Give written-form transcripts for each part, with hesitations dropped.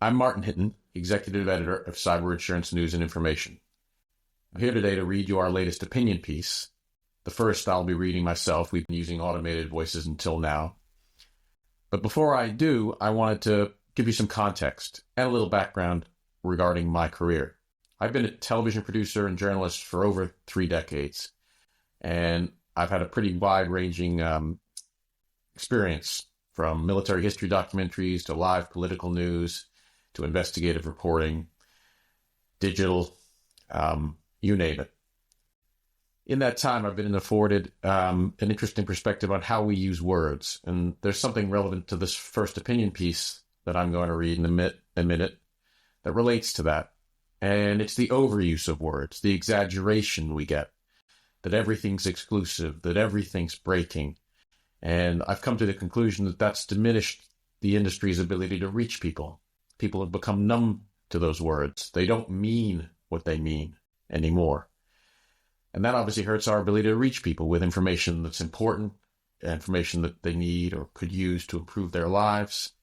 I'm Martin Hinton, Executive Editor of Cyber Insurance News and Information. I'm here today to read you our latest opinion piece. The first I'll be reading myself. We've been using automated voices until now. But before I do, I wanted to give you some context and a little background regarding my career. I've been a television producer and journalist for over 3 decades, and I've had a pretty wide-ranging experience, from military history documentaries to live political news to investigative reporting, digital, you name it. In that time, I've been afforded an interesting perspective on how we use words. And there's something relevant to this first opinion piece that I'm going to read in a minute that relates to that. And it's the overuse of words, the exaggeration we get, that everything's exclusive, that everything's breaking. And I've come to the conclusion that that's diminished the industry's ability to reach people. People have become numb to those words. They don't mean what they mean anymore. And that obviously hurts our ability to reach people with information that's important, information that they need or could use to improve their lives.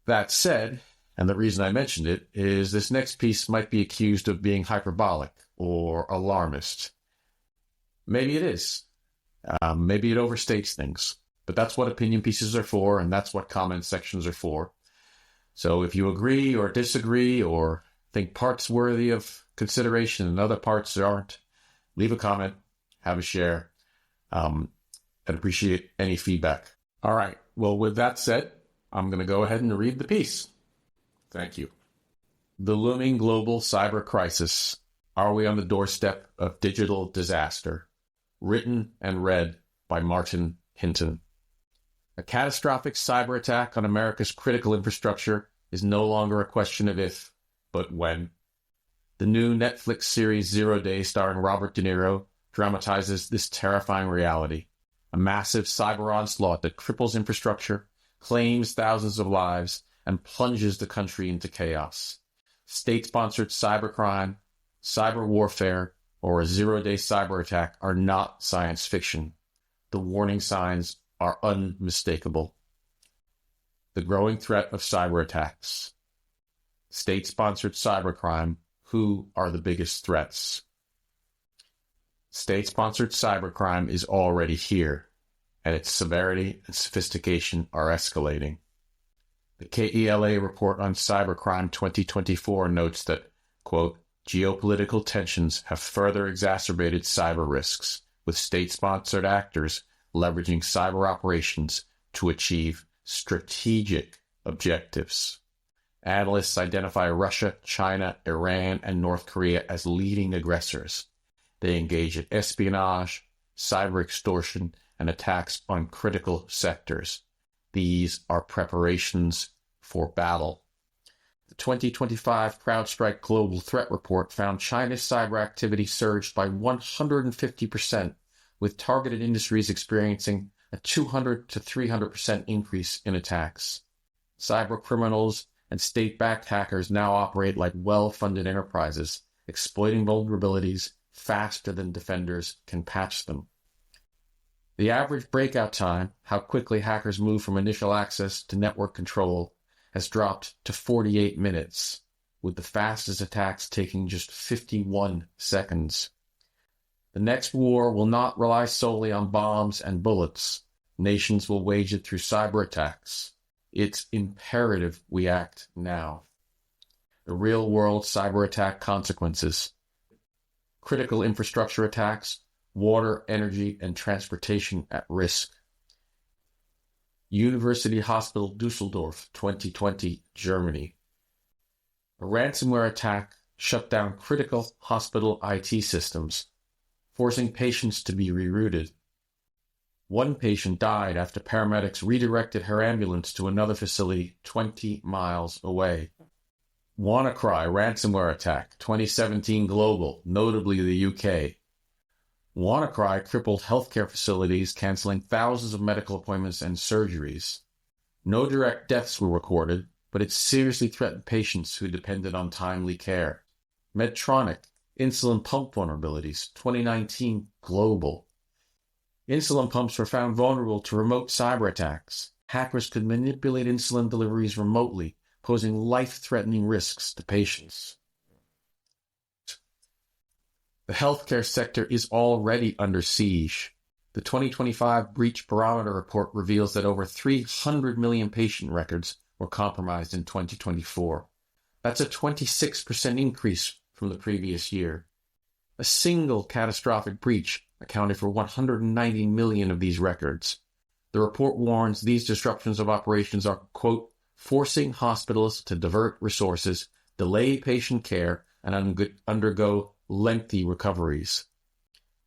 That said, and the reason I mentioned it, is this next piece might be accused of being hyperbolic or alarmist. Maybe it is. Maybe it overstates things, but that's what opinion pieces are for, and that's what comment sections are for. So if you agree or disagree or think parts worthy of consideration and other parts aren't, leave a comment, have a share, and appreciate any feedback. All right. Well, with that said, I'm going to go ahead and read the piece. Thank you. The looming global cyber crisis. Are we on the doorstep of digital disaster? Written and read by Martin Hinton. A catastrophic cyber attack on America's critical infrastructure is no longer a question of if, but when. The new Netflix series 0 Day, starring Robert De Niro, dramatizes this terrifying reality. A massive cyber onslaught that cripples infrastructure, claims thousands of lives, and plunges the country into chaos. State-sponsored cybercrime, cyber warfare, or a 0 Day cyber attack are not science fiction. The warning signs are unmistakable. The growing threat of cyber attacks. State-sponsored cybercrime. Who are the biggest threats? State-sponsored cybercrime is already here, and its severity and sophistication are escalating. The KELA report on cybercrime 2024 notes that, quote, geopolitical tensions have further exacerbated cyber risks, with state-sponsored actors leveraging cyber operations to achieve strategic objectives. Analysts identify Russia, China, Iran, and North Korea as leading aggressors. They engage in espionage, cyber extortion, and attacks on critical sectors. These are preparations for battle. The 2025 CrowdStrike Global Threat Report found China's cyber activity surged by 150%, with targeted industries experiencing a 200 to 300% increase in attacks. Cyber criminals and state-backed hackers now operate like well-funded enterprises, exploiting vulnerabilities faster than defenders can patch them. The average breakout time, how quickly hackers move from initial access to network control, has dropped to 48 minutes, with the fastest attacks taking just 51 seconds. The next war will not rely solely on bombs and bullets. Nations will wage it through cyber attacks. It's imperative we act now. The real-world cyber attack consequences. Critical infrastructure attacks, water, energy, and transportation at risk. University Hospital Dusseldorf, 2020, Germany. A ransomware attack shut down critical hospital IT systems, forcing patients to be rerouted. One patient died after paramedics redirected her ambulance to another facility 20 miles away. WannaCry ransomware attack, 2017 global, notably the UK. WannaCry crippled healthcare facilities, canceling thousands of medical appointments and surgeries. No direct deaths were recorded, but it seriously threatened patients who depended on timely care. Medtronic, insulin pump vulnerabilities, 2019 global. Insulin pumps were found vulnerable to remote cyber attacks. Hackers could manipulate insulin deliveries remotely, posing life-threatening risks to patients. The healthcare sector is already under siege. The 2025 Breach Barometer report reveals that over 300 million patient records were compromised in 2024. That's a 26% increase from the previous year. A single catastrophic breach accounted for 190 million of these records. The report warns these disruptions of operations are, quote, forcing hospitals to divert resources, delay patient care, and undergo lengthy recoveries.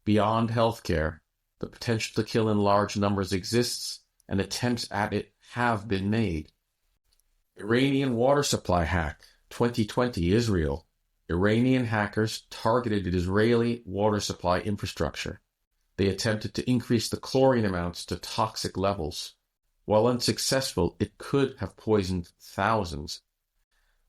Beyond healthcare, the potential to kill in large numbers exists, and attempts at it have been made. Iranian water supply hack, 2020 Israel. Iranian hackers targeted Israeli water supply infrastructure. They attempted to increase the chlorine amounts to toxic levels. While unsuccessful, it could have poisoned thousands.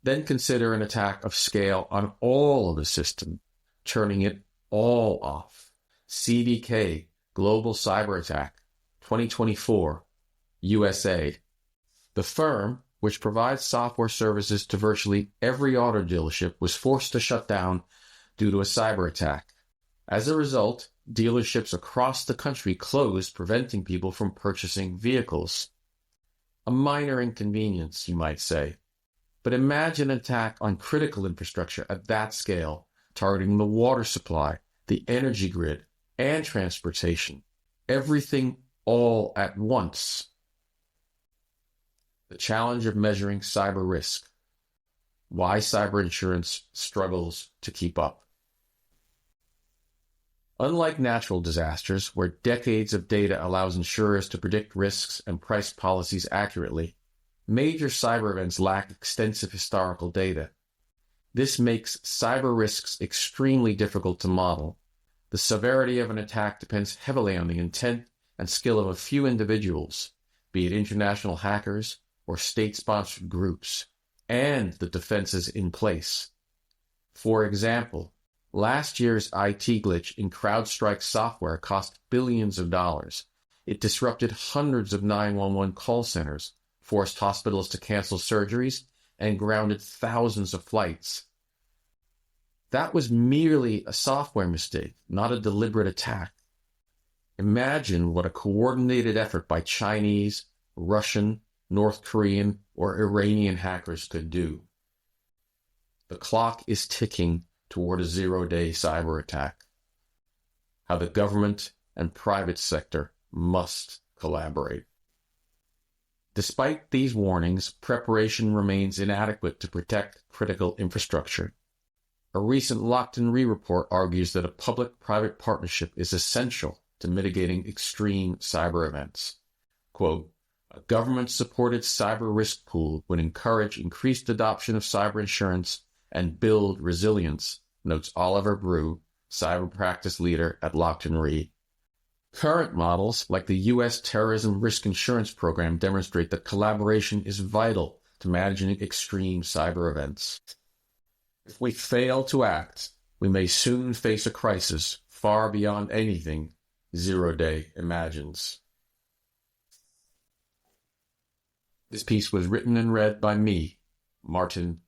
Then consider an attack of scale on all of the system, turning it all off. CDK, Global Cyber Attack, 2024, USA. The firm, which provides software services to virtually every auto dealership, was forced to shut down due to a cyber attack. As a result, dealerships across the country closed, preventing people from purchasing vehicles. A minor inconvenience, you might say. But imagine an attack on critical infrastructure at that scale, targeting the water supply, the energy grid, and transportation. Everything all at once. The challenge of measuring cyber risk. Why cyber insurance struggles to keep up. Unlike natural disasters, where decades of data allows insurers to predict risks and price policies accurately, major cyber events lack extensive historical data. This makes cyber risks extremely difficult to model. The severity of an attack depends heavily on the intent and skill of a few individuals, be it international hackers or state-sponsored groups, and the defenses in place. For example, last year's IT glitch in CrowdStrike software cost billions of dollars. It disrupted hundreds of 911 call centers, forced hospitals to cancel surgeries, and grounded thousands of flights. That was merely a software mistake, not a deliberate attack. Imagine what a coordinated effort by Chinese, Russian, North Korean, or Iranian hackers could do. The clock is ticking toward a zero-day cyber attack. How the government and private sector must collaborate. Despite these warnings, preparation remains inadequate to protect critical infrastructure. A recent Lockton Re report argues that a public-private partnership is essential to mitigating extreme cyber events. Quote, a government-supported cyber risk pool would encourage increased adoption of cyber insurance and build resilience, notes Oliver Brew, cyber practice leader at Lockton Re. Current models, like the U.S. Terrorism Risk Insurance Program, demonstrate that collaboration is vital to managing extreme cyber events. If we fail to act, we may soon face a crisis far beyond anything Zero Day imagines. This piece was written and read by me, Martin